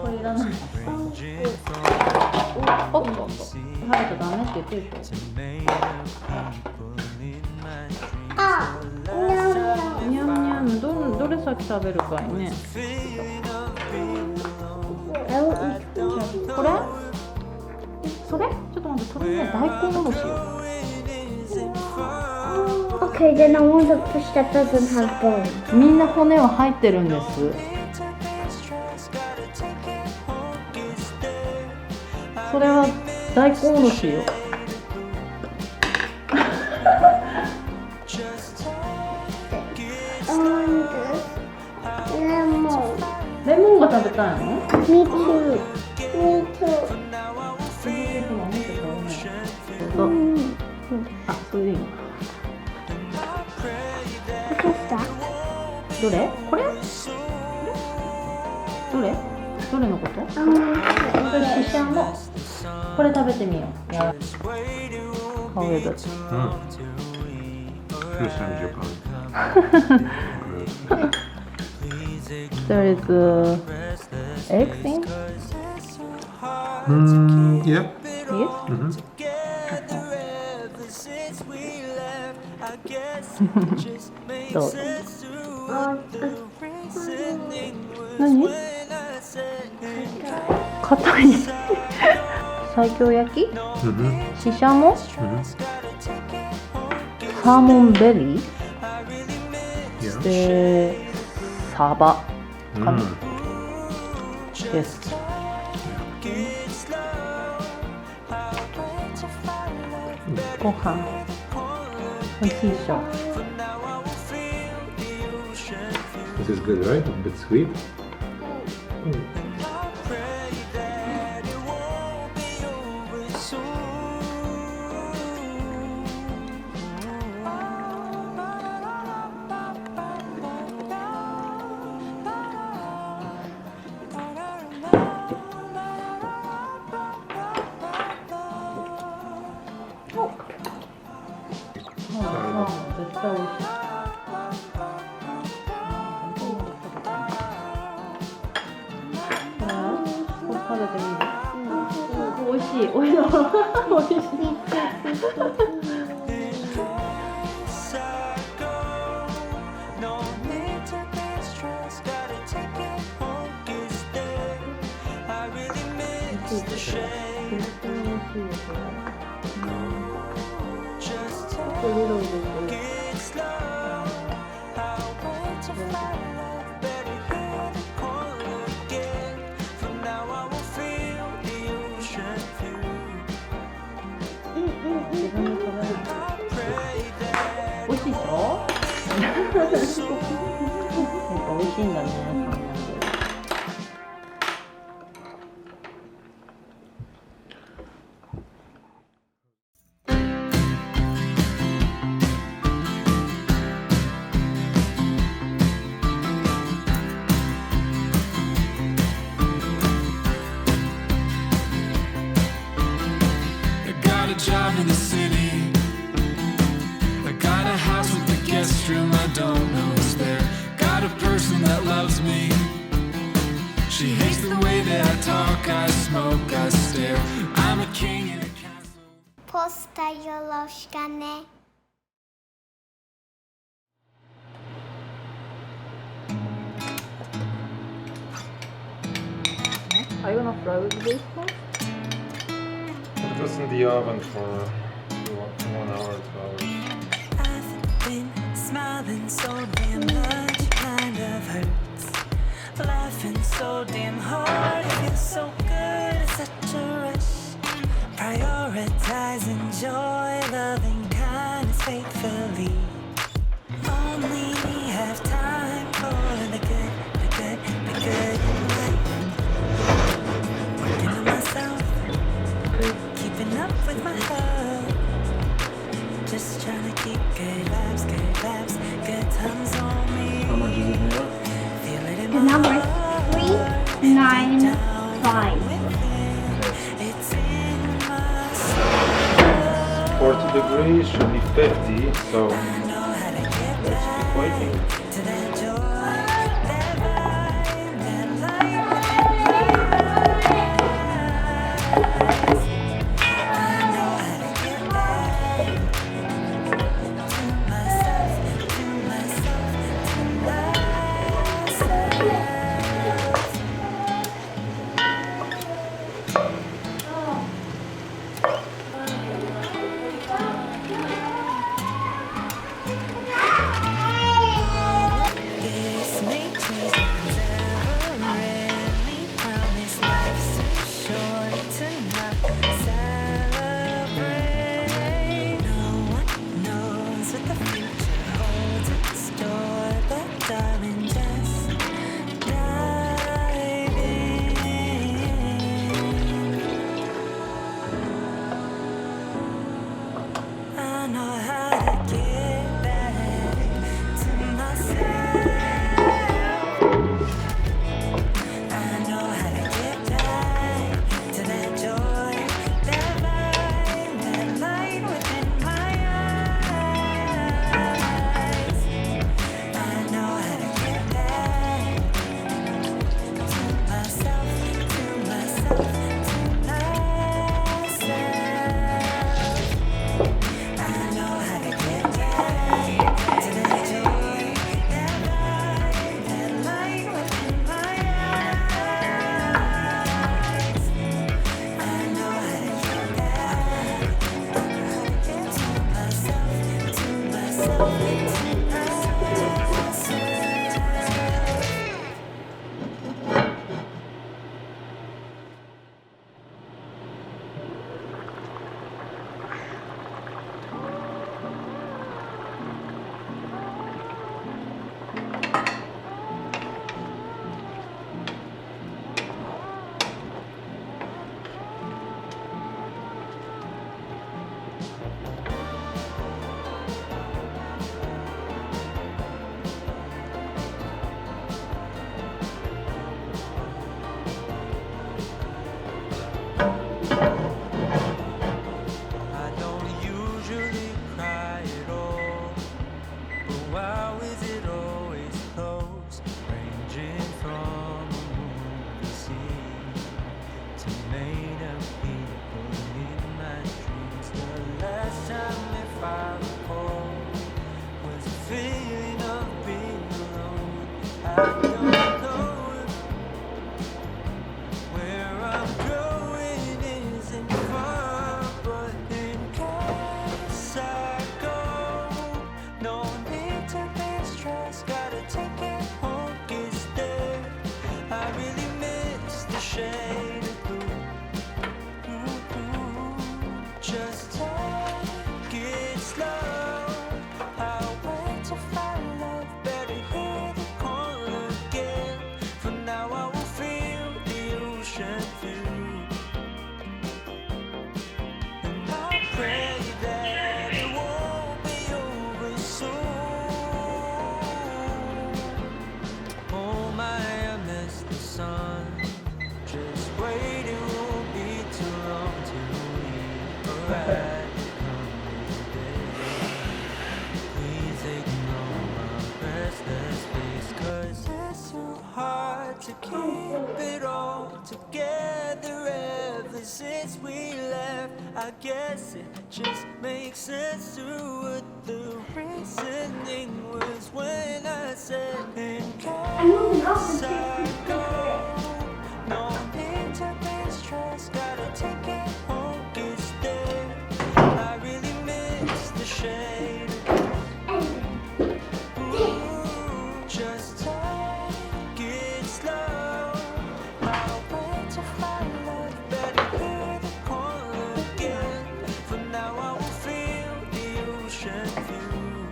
これいらない。おっとっと。入るとダメって言ってるでしょ。にゃんにゃん、どれ先食べるかいね。これ？それ？ちょっと待って、それね、大根おろしよ。Okay, then I want the fish that doesn't have bones. みんな骨は入ってるんです。それは大根おろしよ。レモンが食べたいの？ Me too. Me too. あ、それでいいのか。どれ？これ？どれ？どれのこと？これシシャモ。これ食べてみよう。How is it? First time in Japan. There is eggs in? Yeah. Yes? Mm-hmm. どうぞ。何？硬い。西京焼き？シシャモ？サーモンベリー？ Yeah. で、サバかな、です。ご飯おいしいでしょ。This is good, right? A bit sweet.おいしい。おいしい。おいしいでしょ？やっぱおいしいんだね。Job in the city. I got a house with a guest room. I don't know who's there. Got a person that loves me. She hates the way that I talk, I smoke, I stare. I'm a king in a castle. Posta Yoloshka ne. Are you gonna fry with this one? It was in the oven for 1 hour, 2 hours. I've been smiling so damn much, it kind of hurts. Laughing so damn hard, it feels so good, it's such a rush. Prioritizing joy, loving kindness faithfully. Only have time for the good, the good, the good in life. Working on myself, keeping up with my health. Just trying to keep good vibes, good the number 395. 40 degrees should be 50, so let's keep waiting. To keep it all together ever since we left. I guess it just makes sense to what the reasoning was when I said in case I go. No need to be stressed, gotta take it home, get there. I really miss the shade. Ooh, just take it slow. I'll wait to find love, better hear the call again. For now I will feel the ocean view.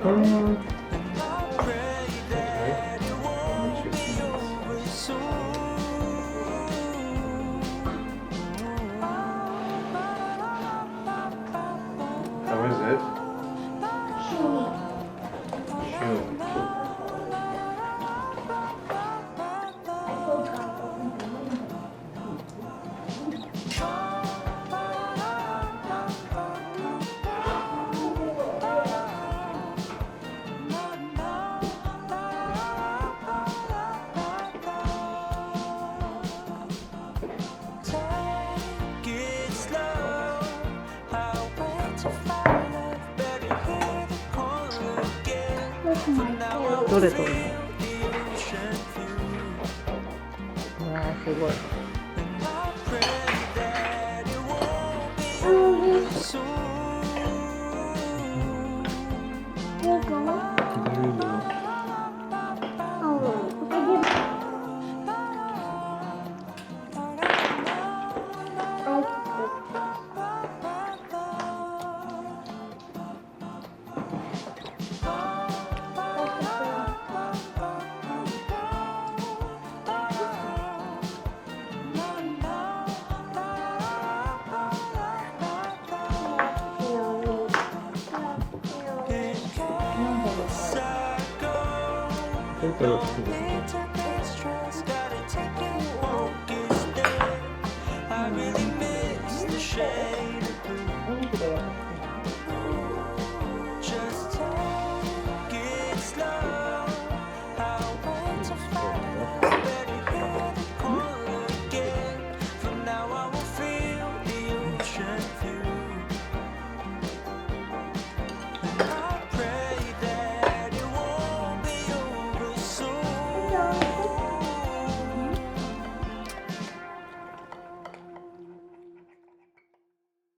And I pray that it won't be over soon. How is it? Chewy. どれどれ。うわーすごい。これから作る。